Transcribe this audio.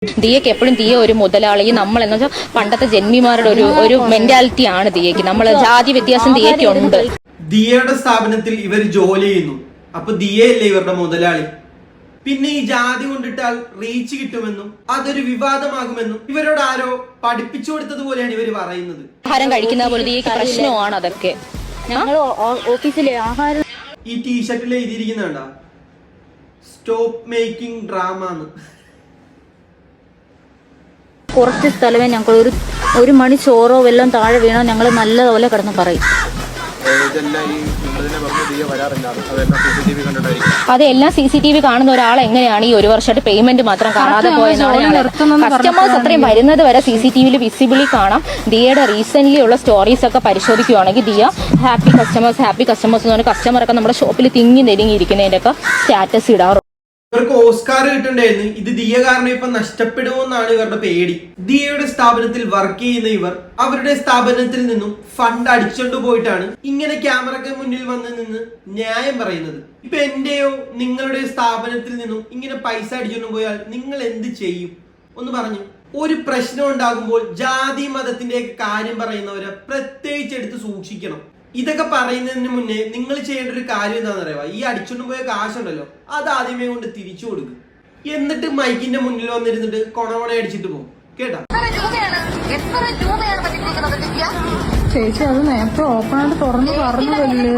ദിയക്ക് എപ്പോഴും ദിയ ഒരു മുതലാളി, നമ്മൾ എന്ന് വെച്ചാൽ പണ്ടത്തെ ജന്മിമാരുടെ ഒരു മെന്റാലിറ്റി ആണ് ദിയക്ക്. നമ്മൾ ജാതി വ്യത്യാസം ദിയക്ക് ഉണ്ട്. ദിയയുടെ സ്ഥാപനത്തിൽ ഇവർ ജോലി ചെയ്യുന്നു, അപ്പൊ ദിയയല്ലേ ഇവരുടെ മുതലാളി. പിന്നെ ഈ ജാതി കൊണ്ടിട്ടാൽ റീച്ച് കിട്ടുമെന്നും അതൊരു വിവാദമാകുമെന്നും ഇവരോട് ആരോ പഠിപ്പിച്ചു കൊടുത്തത് പോലെയാണ് ഇവർ പറയുന്നത്. ആഹാരം കഴിക്കുന്ന പോലെ ദിയക്ക് പ്രശ്നമാണ് അതൊക്കെ. ഓഫീസിലെ ആഹാരം ഈ ടീഷർട്ടിൽ എഴുതിയിരിക്കുന്നുണ്ട സ്റ്റോപ്പ് മേക്കിംഗ് ഡ്രാമ എന്ന്. കുറച്ച് സ്ഥലമേ ഞങ്ങൾ ഒരു മണി ചോറോ വല്ലതും താഴെ വീണോ ഞങ്ങൾ നല്ലതുപോലെ കിടന്ന് പറയും. അതെല്ലാം CCTV കാണുന്ന ഒരാൾ എങ്ങനെയാണ് ഈ ഒരു വർഷമായിട്ട് പേയ്മെന്റ് മാത്രം കാണാതെ പോയെന്നാണ്. കസ്റ്റമേഴ്സ് അത്രയും വരുന്നത് വരെ CCTVയിൽ വിസിബിളി കാണാം. ദിയയുടെ റീസെന്റ് ഉള്ള സ്റ്റോറീസ് ഒക്കെ പരിശോധിക്കുകയാണെങ്കിൽ ദിയ ഹാപ്പി കസ്റ്റമേഴ്സ് എന്ന് പറഞ്ഞ കസ്റ്റമറൊക്കെ നമ്മുടെ ഷോപ്പിൽ തിങ്ങി നെരുങ്ങിയിരിക്കുന്നതിന്റെ ഒക്കെ സ്റ്റാറ്റസ് ഇടാറുണ്ട്. ഇവർക്ക് ഓസ്കാർ കിട്ടണ്ടായിരുന്നു. ഇത് ദിയ കാരണം ഇപ്പൊ നഷ്ടപ്പെടുമോന്നാണ് ഇവരുടെ പേടി. ദിയയുടെ സ്ഥാപനത്തിൽ വർക്ക് ചെയ്യുന്ന ഇവർ അവരുടെ സ്ഥാപനത്തിൽ നിന്നും ഫണ്ട് അടിച്ചോണ്ട് പോയിട്ടാണ് ഇങ്ങനെ ക്യാമറയ്ക്ക് മുന്നിൽ വന്ന് നിന്ന് ന്യായം പറയുന്നത്. ഇപ്പൊ എന്റെയോ നിങ്ങളുടെ സ്ഥാപനത്തിൽ നിന്നും ഇങ്ങനെ പൈസ അടിച്ചോണ്ട് പോയാൽ നിങ്ങൾ എന്ത് ചെയ്യും ഒന്ന് പറഞ്ഞു. ഒരു പ്രശ്നം ഉണ്ടാകുമ്പോൾ ജാതി മതത്തിന്റെ കാര്യം പറയുന്നവരെ പ്രത്യേകിച്ച് എടുത്ത് സൂക്ഷിക്കണം. ഇതൊക്കെ പറയുന്നതിന് മുന്നേ നിങ്ങൾ ചെയ്യേണ്ട ഒരു കാര്യം എന്താണെന്ന് അറിയാം. ഈ അടിച്ചോണ്ട് പോയ കാശുണ്ടല്ലോ അത് ആദ്യമേ കൊണ്ട് തിരിച്ചു കൊടുക്കും. എന്നിട്ട് മൈക്കിന്റെ മുന്നിൽ വന്നിരുന്നിട്ട് കൊണവണ അടിച്ചിട്ട് പോകും. കേട്ടാ ചേച്ചി അത് നേരത്തെ ഓപ്പണായിട്ട് തുറന്ന് പറഞ്ഞതല്ലേ.